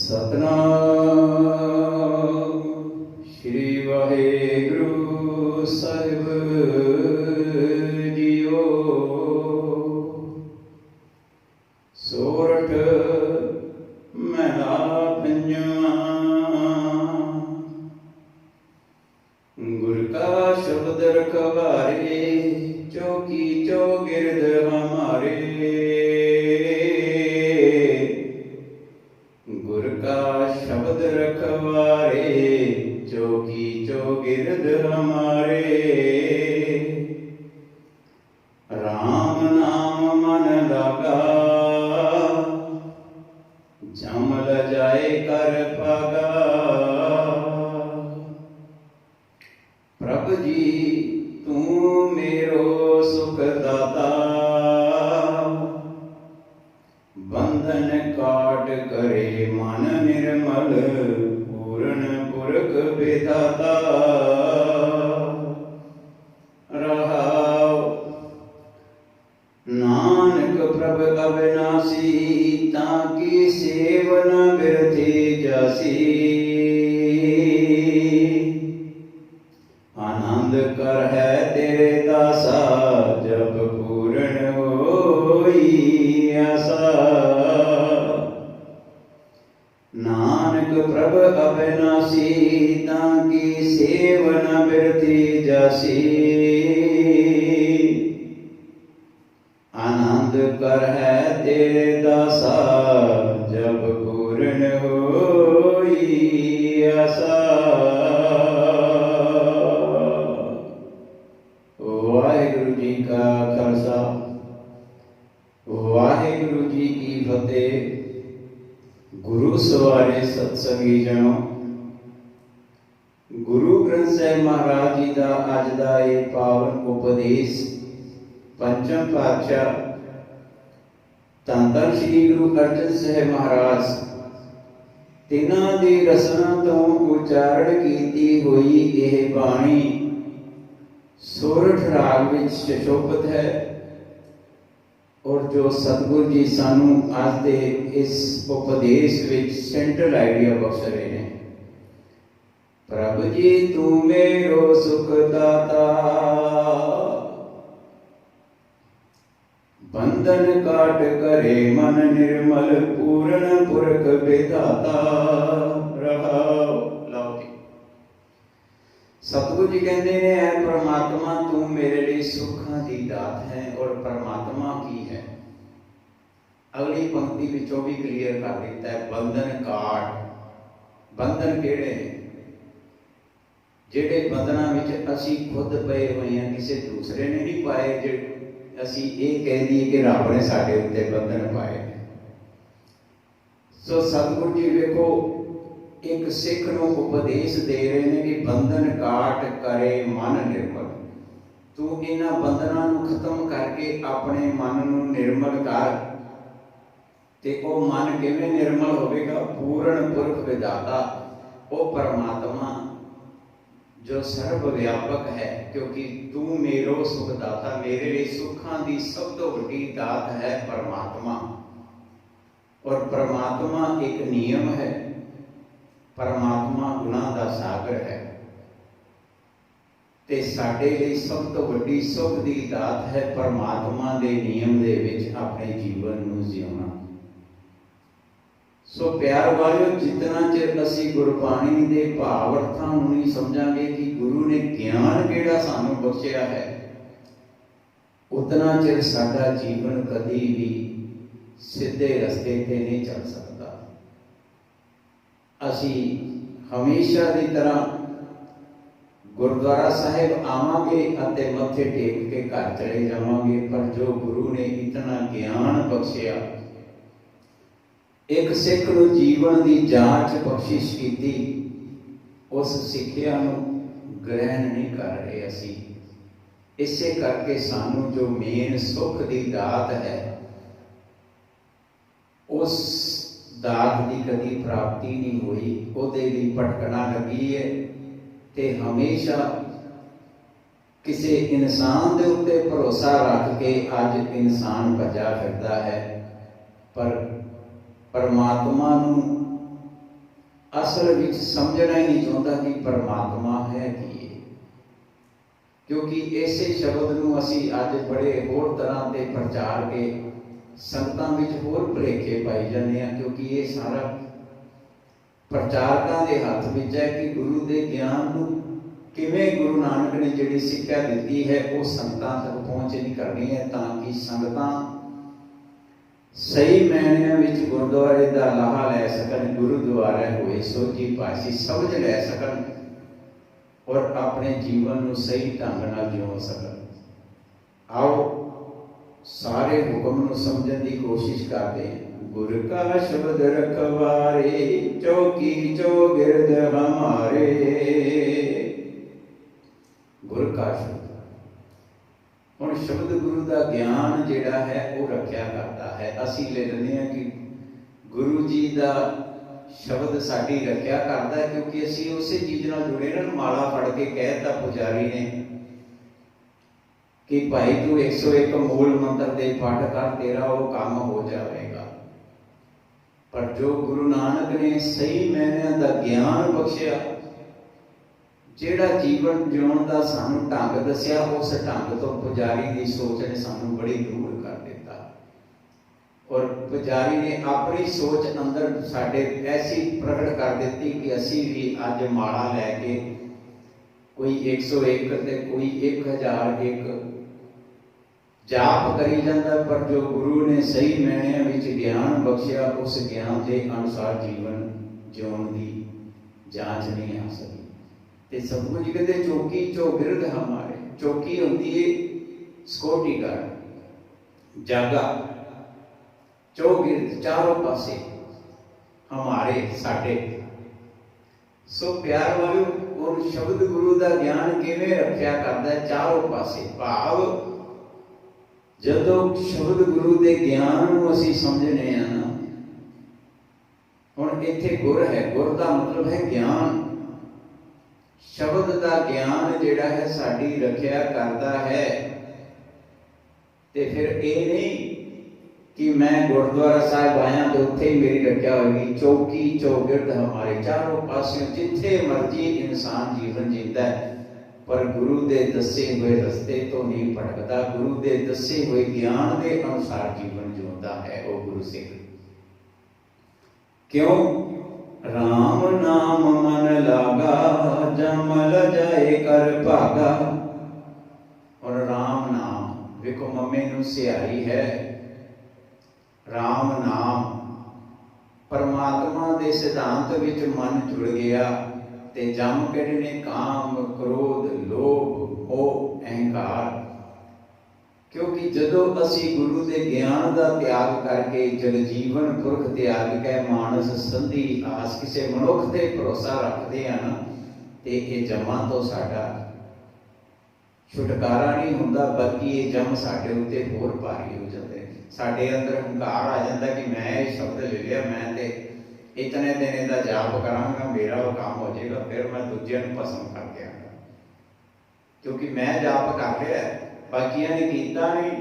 सतनाम श्री वाहेगुरु साहिब जीओ। सोरठ महला पंजवा। गुर का शब्द रखवारे, चौकी चौगिर्द हमारे। गुर का शब्द रखवारे, चौकी चौगिर्द हमारे। राम नाम मन लगा, जमल जाए कर पागा। प्रभु जी तू मेरो सुख दाता, बंधन काट करे मन निर्मल। पूर्ण पुरख विधाता रहाओ। नानक प्रभ अविनाशी, ताकि सेवन बिरथी जासी। आनंद कर है तेरे दासा, जब पूर्ण होई आसा। नानक प्रभ अविनाशी, ताकि सेवन बिरथी जासी। आनंद कर है तेरे दासा, जब पूर्ण होई आसा। वाहिगुरु जी का खालसा, वाहिगुरु जी की फतेह। गुरु सवारे सत्संगी जनों, गुरु ग्रंथ साहिब महाराज जी का अज का ये पावन उपदेश पंचम पातशाह धन धन श्री गुरु अर्जन साहिब महाराज तिन्हां दी रसना तो उचारण कीती हुई यह बाणी सोरठ राग विच सुशोभित है। और जो सतगुरु जी सानू आज दे इस उपदेश विच सेंट्रल आइडिया बख्श रहे हैं। प्रभु जी तू मेरो सुख दाता, बंधन काट करे मन निर्मल। पूर्ण पुरख विधाता रहाओ। लो जी, सतगुरु जी कहते हैं ऐ परमात्मा तू मेरे लिए सुखां दी दात है। और परमात्मा की है, अगली पंक्ति विचों भी क्लियर कर देता है। बंधन काट, बंधन केड़े हैं? जेड़े बंधना विच असी खुद पए हुए हैं, किसी दूसरे ने नहीं पाए। जे असी ये कह दिए कि रब ने साडे उत्ते बंधन पाए। सो सतगुरु जी देखो एक सिख नूं उपदेश दे रहे हैं कि बंधन काट करे मन निर्मल। तू इन्हां बंधनां नूं खत्म करके अपने मन नूं निर्मल कर। ते ओ मन किवें निर्मल होवेगा? पूर्ण पुरख विधाता, ओ परमात्मा जो सर्व व्यापक है। क्योंकि तू मेरो सुखदाता, मेरे लिए सुखां दी सब तो वड्डी दात है परमात्मा। और परमात्मा एक नियम है, परमात्मा गुनाह दा सागर है। ते साडे लिए सब तो वड्डी सुख दी दात है परमात्मा दे नियम दे विच अपने जीवन नूं जिउणा। सो प्यार वालियो, जितना चिर असी गुरबाणी दे भाव अर्थां नूं नहीं समझांगे कि गुरु ने ज्ञान किहड़ा सानूं बख्शिया है, उतना चिर साडा जीवन कदी भी सीधे रस्ते ते नहीं चल सकता। असी हमेशा की तरह गुरुद्वारा साहिब आवांगे अते मत्थे टेक के घर चले जावांगे, पर जो गुरु ने इतना ज्ञान बख्शिया, एक सिख नूं जीवन की जांच बख्शिश की, उस सिक्ख्या नूं ग्रहण नहीं कर रहे असी। इसे करके सानू जो मेन सुख की दात है, उस दात की कभी प्राप्ति नहीं हुई। उहदे लई भटकना लगी है। ते हमेशा किसी इंसान के उत्ते भरोसा रख के अज इंसान भजा फिरदा है, पर परमात्मा नूं असल विच समझना ही नहीं चाहता कि परमात्मा है की है। क्योंकि इसे शब्द नूं असीं अज बड़े होर तरह के प्रचार के संगतां विच होर भुलेखे पाई जाने हैं। क्योंकि ये सारा प्रचारकों के हाथ में है कि गुरु के ज्ञान नूं किवें गुरु नानक ने जिहड़ी सिक्ख्या दी है वो संगतां तक पहुँच नहीं करनी है, ताकि संगतां सही मायने विच गुरुद्वारे का लाहा लै सकन, गुरुद्वारे होए सोझी पासी समझ लै सकन और अपने जीवन नूं सही ढंग नाल जिउ सकन। आओ सारे हुक्म नूं समझण की कोशिश करते हैं। गुर का शब्द रखवारे, चौकी चौगिरद हमारे। गुर का शब्द हुण शब्द गुरु का ज्ञान जिहड़ा है वो रखिया करता है। असीं ले लैंदे हां कि गुरु जी का शब्द साडी रखिया करता है, क्योंकि असीं उस चीज़ नाल जुड़े ना। माला फड़ के कहता पुजारी ने कि भाई तू 101 मूल मंत्र दे पाठ कर, तेरा वो काम हो जाएगा। पर जो गुरु नानक ने सही मैंने का ज्ञान बख्शिया, जिहड़ा जीवन जीवन का सानू ढंग दसिया, उस ढंग तो पुजारी की सोच ने सानू बड़ी दूर कर दिता। और पुजारी ने अपनी सोच अंदर साडे ऐसी प्रकट कर दी कि असी भी अज माला लैके कोई 101 ते कोई 1001 जाप करी जाता, पर जो गुरु ने सही मैणिया विच ज्ञान बख्शिया, उस ज्ञान के अनुसार जीवन जीवन की जांच नहीं आ सकी। ते सतगुरु जी कहते चौकी चौगिरद हमारे। चौकी होती है सिक्योरिटी गार्ड, जागा, चौगिरद चारों पासे हमारे साडे। सो प्यार वालों, और शब्द गुरु का ज्ञान किवें रखिया करता है चारों पासे। भाव जदों शब्द गुरु के ज्ञान को असीं समझने हैं ना, हुण इत्थे गुर है, गुर का मतलब है ज्ञान। शब्द का ज्ञान जिहड़ा है साडी रखिया करता है। ते फिर ये नहीं कि मैं गुरुद्वारा साहिब आया तो उत्थे ही मेरी रखिया होगी। चौकी चौगिरद हमारे, चारों पासों जिथे मर्जी इंसान जीवन जीता है, पर गुरु के दसे हुए रस्ते तो नहीं भटकता। गुरु के दसे हुए ज्ञान के अनुसार जीवन जीता है वो गुरु सिख। क्यों? राम नाम मन लागा, जमल जाए कर भागा। और राम नाम देखो मम्मी नूं सियारी है। राम नाम परमात्मा के सिद्धांत विच मन जुड़ गया ते जम किहड़े ने काम, क्रोध, लोभ, मोह, अहंकार। क्योंकि जदों असी गुरु के ज्ञान का त्याग करके जग जीवन पुरख त्याग के मानस संधि आस किसी मनुख ते भरोसा रखते हैं ना, ते ये जमा तो साडा छुटकारा नहीं हुंदा, बल्कि ये जम साडे उत्ते होर भारी हो जाते। साडे अंदर हंकार आ जाता कि मैं ये शब्द ले लिया, मैं ते इतने दिन इहदा जाप करांगा, मेरा वो काम हो जाएगा, फिर मैं दूजिਆਂ ਨੂੰ भस्म कर दियांगा। क्योंकि मैं जाप कर लिया, बाकियां ने कीता नहीं,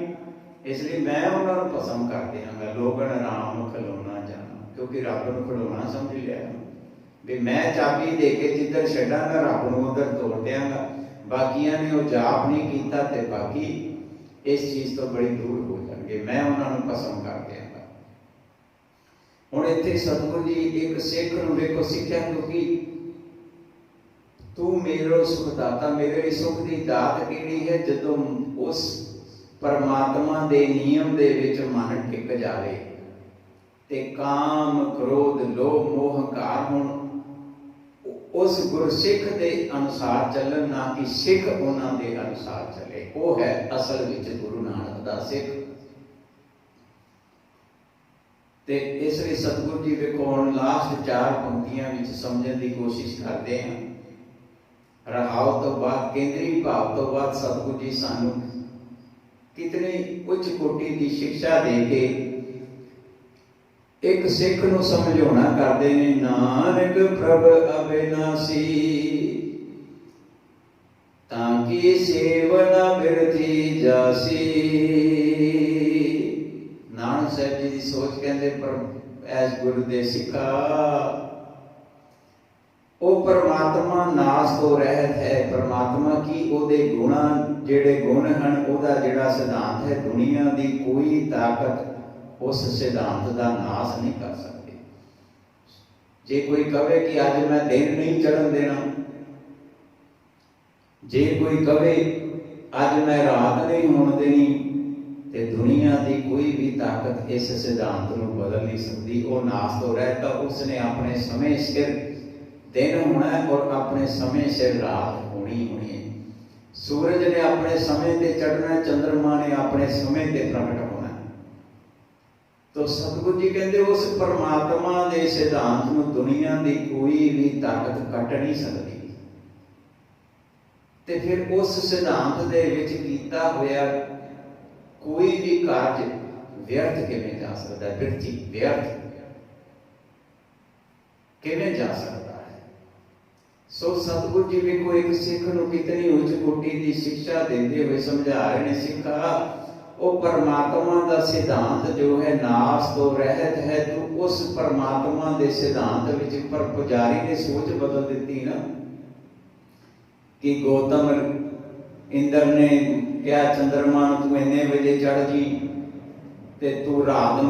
इसलिए मैं उन्होंने भस्म कर दियांगा। लोगन राम खलोना जाना, क्योंकि रब नूं खलोना समझ लिया भी मैं चाबी दे के जिधर छड्डांगा रब नूं उधर तोड़ दियांगा। बाकियां ने वो जाप नहीं कीता ते बाकी इस चीज़ तो बड़ी दूर हो जाएंगे, मैं उन्होंने भस्म कर दियांगा। हुण इत्थे सतगुरु जी एक सिख नूं वेखो सिक्ख्या, क्योंकि तू मेरो सुखदाता, मेरे लिए सुख की दात किहड़ी है? जदों उस परमात्मा के नियम दे विच मन टिक जाए ते काम, क्रोध, लोभ, मोह, हंकार हुण उस गुरसिख के अनुसार चलन, ना कि सिख उन्हां दे अनुसार चले। वो है असल विच गुरु नानक दा सिख। ते इसलिए सतगुरु जी वेखो हुण लास्ट 4 पंक्तियां विच समझण की कोशिश करते हैं। रहाओ तो बाद, केंद्री भाव तो बाद सतगुरु जी सानू कितनी उच्च कोटि की शिक्षा दे के एक सिख नूं समझाउणा करदे ने। नानक प्रभ अविनाशी, ताकि सेवना बिरथी जासी। नानक साहब जी की सोच कहते, पर एस गुरु दे सिखा वो परमात्मा नाश तो रहत है। परमात्मा की ओदे गुणा जेड़े गुण हैं ओदा जेड़ा सिद्धांत है, दुनिया की कोई ताकत उस सिद्धांत का नाश नहीं कर सकती। जे कोई कहे कि अज मैं दिन नहीं चढ़न देना, जे कोई कहे अज मैं रात नहीं होने देनी, ते दुनिया की कोई भी ताकत इस सिद्धांत को बदल नहीं सकती। वो नाश तो रहता, उसने अपने समय सिर दिन होना है और अपने समय सिर रात होनी होनी है। सूरज ने अपने समय ते चढ़ना, चंद्रमा ने अपने समय ते प्रकट होना है। तो सतगुरु जी कहते उस परमात्मा के सिद्धांत को दुनिया की कोई भी ताकत कट नहीं सकती। ते फिर उस सिद्धांत दे विच कीता होया कोई भी कार्य व्यर्थ किवें जा सकता है? बिरथी व्यर्थ किवें जा सकता है? सो सतगुरु जी वेखो एक सिख नूं कितनी उच्च कोटि की शिक्षा देते हुए समझा रहे ने, सिखा वो परमात्मा का सिद्धांत जो है नाश तो रहत है। तो उस परमात्मा के सिद्धांत विच पर पुजारी ने सोच बदल दी ना कि गौतम इंद्र ने क्या चंद्रमा तू इन्ने बजे चढ़ जी, ते तू रात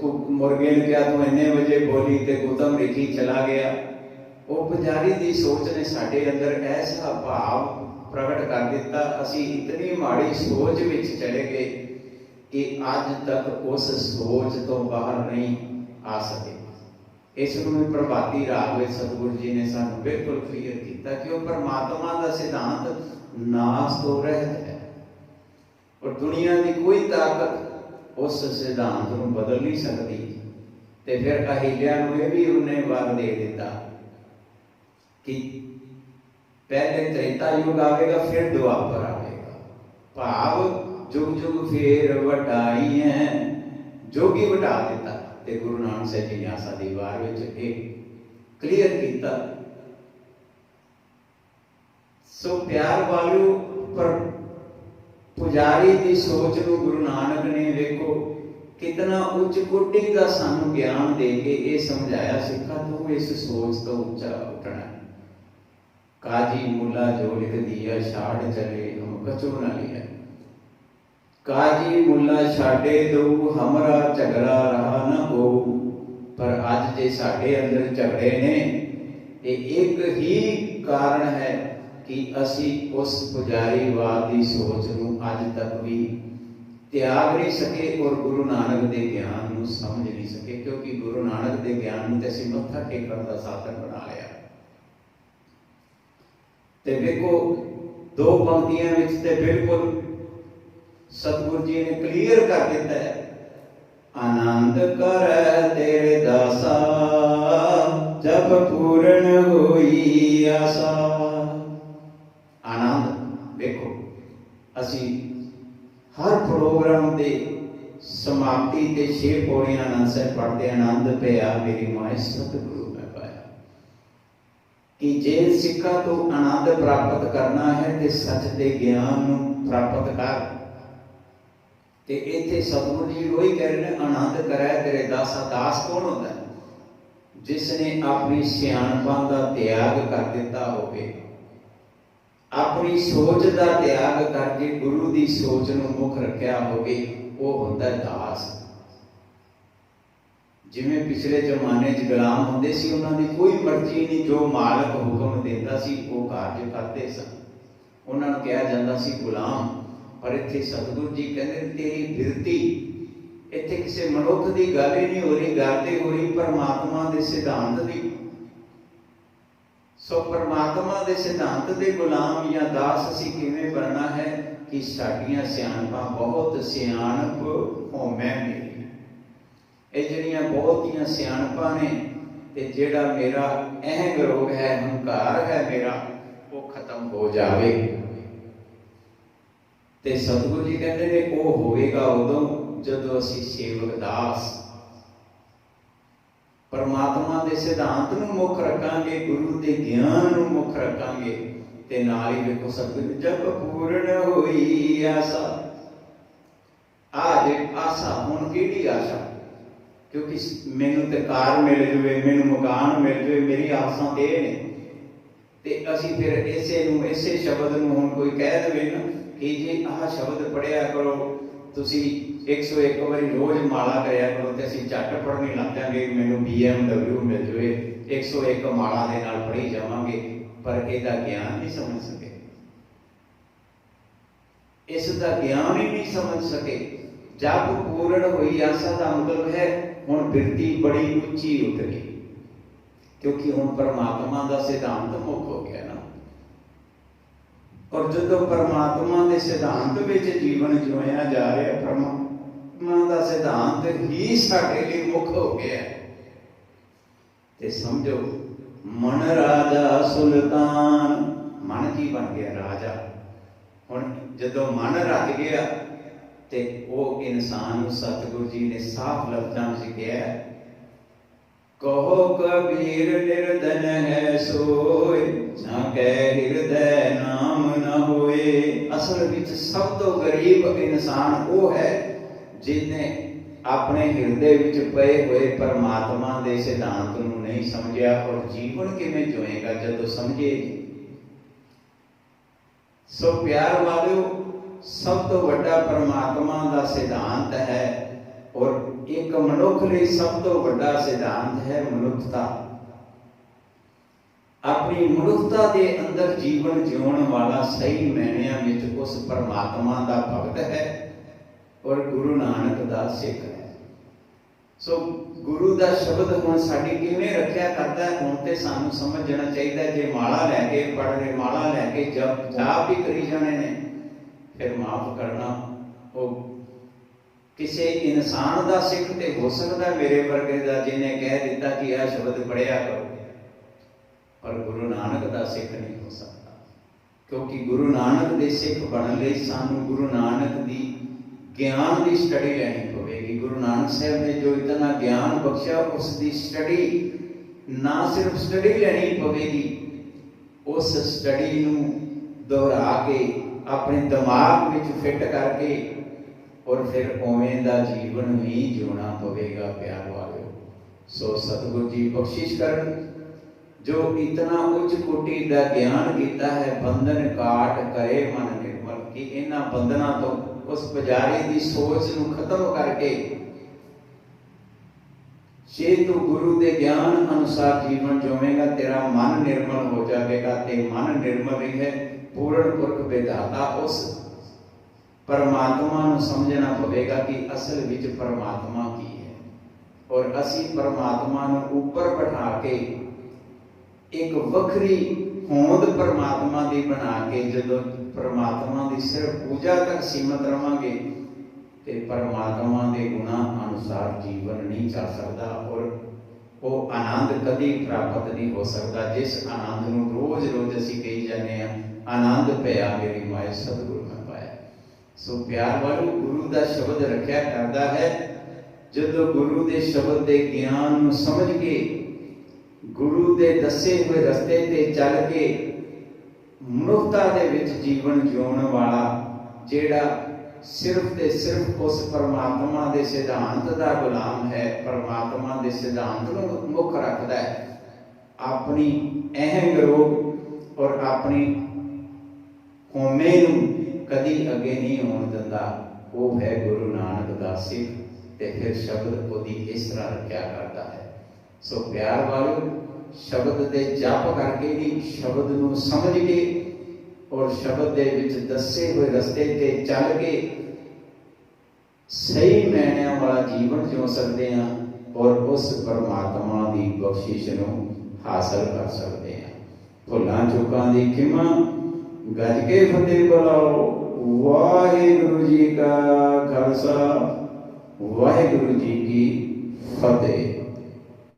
को मुर्गे ने क्या तू इन्ने बजे बोली, ते गौतम ऋषि चला गया। वो पुजारी की सोच ने साडे अंदर ऐसा भाव प्रगट कर दिता, असी इतनी माड़ी सोच विच चले गए कि अज तक उस सोच तो बाहर नहीं आ सके। इस प्रभाती राग में सतगुरु जी ने सानू बिल्कुल क्लीयर किया कि वह परमात्मा का सिद्धांत नाश तो रहत है और दुनिया की कोई ताकत उस सिद्धांत को बदल नहीं सकती। ते फिर अहिल्या नूं यह भी उन्हें वर दे दिता कि पहले त्रेता युग आवेगा, फिर द्वापर आवेगा। भाव जुग जुग फिर वटाई है, जोगी वटा दिता। ते गुरु नानक साहिब जी ने आसा दी वार विच एक क्लीयर किया। सो प्यार वालों पर पुजारी की सोच को गुरु नानक ने देखो कितना उच्च कोटि का सानू ज्ञान दे के ये समझाया, सिखा तू इस सोच तो ऊंचा उठना। काजी मुला जो लिख दिया छाड़ चले हम कचो न लिया। काजी मुला छाड़े दो हमारा झगड़ा रहा न हो। पर अज जे साडे अंदर झगड़े ने, ये एक ही कारण है कि असी उस पुजारीवाद की सोच को अज तक भी त्याग नहीं सके और गुरु नानक के ज्ञान को समझ नहीं सके। क्योंकि गुरु नानक के ज्ञान को असीं मत्था टेकण का साधन बना लिया। ते देखो दो पंक्तियां विच ते बिल्कुल सतगुरु जी ने क्लीयर कर दिता है, आनंद कर तेरे दासा जब पूर्ण होई आसा। आनंद देखो असी हर प्रोग्राम के समाप्ति ते 6 पौड़ियां आनंद साहिब पढ़ते, आनंद पिया मेरी माए सतगुरु में पाया। कि जे सिक्खा तो आनंद प्राप्त करना है ते सच के ज्ञान प्राप्त कर। ते इत्थे सतगुरु जी वही कह रहे हैं, आनंद करे तेरे दासा। दास कौन होता है? जिसने अपनी सियाणपां का त्याग कर दिता होवे, अपनी सोच का त्याग करके गुरु की सोच को मुख रखा होवे, वो होता है दास। जिवें पिछले जमाने च गुलाम होंदे सी, उन्हां दी कोई मर्जी नहीं, जो मालक हुक्म देता सी वो कार्य करते सन, उन्हां नूं कहा जांदा सी गुलाम। पर इत्थे सतगुरु जी कहते तेरी बिरती इत्थे किसी मनुख की गल ही नहीं हो रही, गल ते हो रही परमात्मा के सिद्धांत की। सो परमात्मा के सिद्धांत के गुलाम या दास असीं किवें बनना है कि साडियां सियाणपां बहुत सियाणप होमै मेरी, ये जिहड़ियां बहुतियां सियाणपां ने ते जिहड़ा मेरा अहम रोग है, हंकार है मेरा, वो खत्म हो जावे। ते सतगुरु जी कहते हैं वो होवेगा उदों जदों असीं सेवक दास परमात्मा के सिद्धांत नूं मुख रखांगे, गुरु के ज्ञान नूं मुख रखांगे। ते नाल ही देखो सतगुरु जब पूर्ण होई आसा। आज आसा हुण किहड़ी आशा? क्योंकि मैनूं ते कार मिल जाए, मैनूं मकान मिल जाए, मेरी आसां ते ने ਤੇ ਅਸੀਂ ਫਿਰ ਇਸੇ ਸ਼ਬਦ ਨੂੰ ਹੁਣ ਕੋਈ ਕਹਿ ਦੇਵੇ ਨਾ ਕਿ ਜੀ ਆਹ ਸ਼ਬਦ ਪੜ੍ਹਿਆ ਕਰੋ, ਤੁਸੀਂ 101 ਵਾਰੀ ਰੋਜ਼ ਮਾਲਾ ਕਰਿਆ ਕਰੋ, ਤੇ ਅਸੀਂ ਝੱਟ ਪੜ੍ਹਨੀ ਲੱਗ ਜਾਂਗੇ, ਮੈਨੂੰ BMW ਮਿਲ ਜਾਵੇ, 101 ਮਾਲਾ ਦੇ ਨਾਲ ਪੜ੍ਹੀ ਜਾਵਾਂਗੇ, ਪਰ ਇਹਦਾ ਗਿਆਨ ਨਹੀਂ ਸਮਝ ਸਕੇ। ਇਸ ਦਾ ਗਿਆਨ ਹੀ ਨਹੀਂ ਸਮਝ ਸਕੇ। ਜਪ ਪੂਰਨ ਹੋਈ ਆਸਾ ਦਾ ਮਤਲਬ ਹੈ ਹੁਣ ਬਿਰਤੀ ਬੜੀ ਉੱਚੀ ਉੱਠ ਗਈ, ਕਿਉਂਕਿ ਹੁਣ ਪਰਮਾਤਮਾ ਦਾ ਸਿਧਾਂਤ ਮੁੱਖ ਹੋ ਗਿਆ ਨਾ। ਔਰ ਜਦੋਂ ਪਰਮਾਤਮਾ ਦੇ ਸਿਧਾਂਤ ਵਿੱਚ ਜੀਵਨ ਜਿਉਇਆ ਜਾ ਰਿਹਾ, ਪਰਮਾਤਮਾ ਦਾ ਸਿਧਾਂਤ ਹੀ ਸਾਡੇ ਲਈ ਮੁੱਖ ਹੋ ਗਿਆ, ਤੇ ਸਮਝੋ ਮਨ ਰਾਜਾ ਸੁਲਤਾਨ, ਮਨ ਕੀ ਬਣ ਗਿਆ? ਰਾਜਾ। ਹੁਣ ਜਦੋਂ ਮਨ ਰਚ ਗਿਆ ਤੇ ਉਹ ਇਨਸਾਨ ਨੂੰ ਸਤਿਗੁਰੂ ਜੀ ਨੇ ਸਾਫ਼ ਲਫ਼ਜ਼ਾਂ ਵਿੱਚ ਕਿਹਾ, ਕਹੋ ਕਬੀਰ ਨਿਰਧਨ ਹੈ ਸੋਏ, ਜਾਂ ਕੈ ਹਿਰਦੈ ਨਾਮ ਨਾ ਹੋਏ। ਅਸਲ ਵਿੱਚ ਸਭ ਤੋਂ ਗਰੀਬ ਇਨਸਾਨ ਉਹ ਹੈ ਜਿਹਨੇ ਆਪਣੇ ਹਿਰਦੇ ਵਿੱਚ ਪਏ ਹੋਏ ਪਰਮਾਤਮਾ ਦੇ ਸਿਧਾਂਤ ਨੂੰ ਨਹੀਂ ਸਮਝਿਆ। ਔਰ ਜੀਵਨ ਕਿਵੇਂ ਜਿਉਏਗਾ ਜਦੋਂ ਸਮਝੇ? ਸੋ ਪਿਆਰ ਵਾਲਿਓ, ਸਭ ਤੋਂ ਵੱਡਾ ਪਰਮਾਤਮਾ ਦਾ ਸਿਧਾਂਤ ਹੈ, ਔਰ ਇੱਕ ਮਨੁੱਖ ਲਈ ਸਭ ਤੋਂ ਵੱਡਾ ਸਿਧਾਂਤ ਹੈ ਮਨੁੱਖਤਾ। ਆਪਣੀ ਮਨੁੱਖਤਾ ਦੇ ਅੰਦਰ ਜੀਵਨ ਜਿਉਣ ਵਾਲਾ ਸਹੀ ਮਾਇਨਿਆਂ ਵਿੱਚ ਉਸ ਪਰਮਾਤਮਾ ਦਾ ਭਗਤ ਹੈ ਔਰ ਗੁਰੂ ਨਾਨਕ ਦਾ ਸਿੱਖ ਹੈ। ਸੋ ਗੁਰੂ ਦਾ ਸ਼ਬਦ ਹੁਣ ਸਾਡੀ ਕਿਵੇਂ ਰੱਖਿਆ ਕਰਦਾ ਹੈ, ਹੁਣ ਤੇ ਸਾਨੂੰ ਸਮਝਣਾ ਚਾਹੀਦਾ। ਜੇ ਮਾਲਾ ਲੈ ਕੇ ਪੜ੍ਹ ਰਹੇ, ਮਾਲਾ ਲੈ ਕੇ ਜਾਪ ਵੀ ਕਰੀ ਜਾਣੇ ਨੇ, ਫਿਰ ਮਾਫ ਕਰਨਾ, ਉਹ ਕਿਸੇ ਇਨਸਾਨ ਦਾ ਸਿੱਖ ਤੇ ਹੋ ਸਕਦਾ ਮੇਰੇ ਵਰਗੇ ਦਾ, ਜਿਹਨੇ ਕਹਿ ਦਿੱਤਾ ਕਿ ਇਹ ਸ਼ਬਦ ਪੜ੍ਹਿਆ ਕਰੋ, ਪਰ ਗੁਰੂ ਨਾਨਕ ਦਾ ਸਿੱਖ ਨਹੀਂ ਹੋ ਸਕਦਾ। ਕਿਉਂਕਿ ਗੁਰੂ ਨਾਨਕ ਦੇ ਸਿੱਖ ਬਣਨ ਲਈ ਸਾਨੂੰ ਗੁਰੂ ਨਾਨਕ ਦੀ ਗਿਆਨ ਦੀ ਸਟੱਡੀ ਲੈਣੀ ਪਵੇਗੀ। ਗੁਰੂ ਨਾਨਕ ਸਾਹਿਬ ਨੇ ਜੋ ਇਤਨਾ ਗਿਆਨ ਬਖਸ਼ਿਆ, ਉਸ ਦੀ ਸਟੱਡੀ, ਨਾ ਸਿਰਫ ਸਟੱਡੀ ਲੈਣੀ ਪਵੇਗੀ, ਉਸ ਸਟੱਡੀ ਨੂੰ ਦੁਹਰਾ ਕੇ ਆਪਣੇ ਦਿਮਾਗ ਵਿੱਚ ਫਿੱਟ ਕਰਕੇ ਔਰ ਫਿਰ ਉਵੇਂ ਦਾ ਜੀਵਨ ਵੀ ਜਿਉਣਾ ਪਵੇਗਾ। ਪਿਆਰ ਵਾਲਿਓ, ਸੋ ਸਤਿਗੁਰੂ ਜੀ ਬਖਸ਼ਿਸ਼ ਕਰਨ, ਜੋ ਇਤਨਾ ਉੱਚ ਕੋਟੀ ਦਾ ਗਿਆਨ ਕੀਤਾ ਹੈ, ਬੰਧਨ ਕਾਟ ਕਰੇ ਮਨ ਨਿਰਮਲ, ਕਿ ਇਹਨਾਂ ਬੰਧਨਾਂ ਤੋਂ ਉਸ ਪੁਜਾਰੀ ਦੀ ਸੋਚ ਨੂੰ ਖਤਮ ਕਰਕੇ ਜੇ ਤੂੰ ਗੁਰੂ ਦੇ ਗਿਆਨ ਅਨੁਸਾਰ ਜੀਵਨ ਜਿਵੇਂਗਾ, ਤੇਰਾ ਮਨ ਨਿਰਮਲ ਹੋ ਜਾਵੇਗਾ। ਤੇ ਮਨ ਨਿਰਮਲ ਹੀ ਹੈ ਪੂਰਨ ਪੁਰਖ ਵਿਧਾਤਾ, ਉਸ ਪਰਮਾਤਮਾ ਨੂੰ ਸਮਝਣਾ ਪਵੇਗਾ ਕਿ ਅਸਲ ਵਿੱਚ ਪਰਮਾਤਮਾ ਕੀ ਹੈ। ਔਰ ਅਸੀਂ ਪਰਮਾਤਮਾ ਨੂੰ ਉੱਪਰ ਬਿਠਾ ਕੇ ਇੱਕ ਵੱਖਰੀ ਹੋਂਦ ਪਰਮਾਤਮਾ ਦੀ ਬਣਾ ਕੇ ਜਦੋਂ ਪਰਮਾਤਮਾ ਦੀ ਸਿਰਫ ਪੂਜਾ ਤੱਕ ਸੀਮਤ ਰਵਾਂਗੇ ਤੇ ਪਰਮਾਤਮਾ ਦੇ ਗੁਣਾਂ ਅਨੁਸਾਰ ਜੀਵਨ ਨਹੀਂ ਚੱਲ ਸਕਦਾ, ਔਰ ਉਹ ਆਨੰਦ ਕਦੀ ਪ੍ਰਾਪਤ ਨਹੀਂ ਹੋ ਸਕਦਾ ਜਿਸ ਆਨੰਦ ਨੂੰ ਰੋਜ਼ ਰੋਜ਼ ਅਸੀਂ ਕਹੀ ਜਾਂਦੇ ਹਾਂ, ਆਨੰਦ ਪਿਆ ਮੇਰੀ ਮਾਏ ਸਤਿਗੁਰੂ ਮੈਂ ਪਾਇਆ। ਸੋ ਪਿਆਰ ਵਾਲੋ, ਗੁਰੂ ਦਾ ਸ਼ਬਦ ਰੱਖਿਆ ਕਰਦਾ ਹੈ, ਜਦੋਂ ਗੁਰੂ ਦੇ ਸ਼ਬਦ ਦੇ ਗਿਆਨ ਨੂੰ ਸਮਝ ਕੇ, ਗੁਰੂ ਦੇ ਦੱਸੇ ਹੋਏ ਰਸਤੇ ਤੇ ਚੱਲ ਕੇ ਮਨੁੱਖਤਾ ਦੇ ਵਿੱਚ ਜੀਵਨ ਜਿਉਣ ਵਾਲਾ, ਜਿਹੜਾ ਸਿਰਫ ਤੇ ਸਿਰਫ ਉਸ ਪਰਮਾਤਮਾ ਦੇ ਸਿਧਾਂਤ ਦਾ ਗੁਲਾਮ ਹੈ, ਪਰਮਾਤਮਾ ਦੇ ਸਿਧਾਂਤ ਨੂੰ ਮੁੱਖ ਰੱਖਦਾ ਹੈ, ਆਪਣੀ ਅਹੰਗ ਰੋਗ ਔਰ ਆਪਣੀ ਕੌਮੇ ਨੂੰ ਕਦੀ ਅੱਗੇ ਨਹੀਂ ਹੋਣ ਦਿੰਦਾ, ਉਹ ਹੈ ਗੁਰੂ ਨਾਨਕ ਦਾ ਸਿੱਖ। ਤੇ ਫਿਰ ਸ਼ਬਦ ਉਹਦੀ ਇਸ ਤਰ੍ਹਾਂ ਰੱਖਿਆ ਕਰਦਾ ਹੈ। ਸੋ ਪਿਆਰ ਵਾਲਿਓ, ਸ਼ਬਦ ਦੇ ਜਪ ਕਰਕੇ ਹੀ, ਸ਼ਬਦ ਨੂੰ ਸਮਝ ਕੇ ਔਰ ਸ਼ਬਦ ਦੇ ਵਿੱਚ ਦੱਸੇ ਹੋਏ ਰਸਤੇ ਤੇ ਚੱਲ ਕੇ ਸਹੀ ਮਾਇਨਿਆਂ ਵਾਲਾ ਜੀਵਨ ਜਿਉ ਸਕਦੇ ਹਾਂ ਔਰ ਉਸ ਪਰਮਾਤਮਾ ਦੀ ਬਖਸ਼ਿਸ਼ ਨੂੰ ਹਾਸਲ ਕਰ ਸਕਦੇ ਹਾਂ। ਭੁੱਲਾਂ ਚੁੱਕਾਂ ਦੀ ਖਿਮਾ, ਗੱਜ ਕੇ ਫਤਿਹ ਬੁਲਾਓ। ਵਾਹਿਗੁਰੂ ਜੀ ਕਾ ਖਾਲਸਾ, ਵਾਹਿਗੁਰੂ ਜੀ ਕੀ ਫਤਿਹ।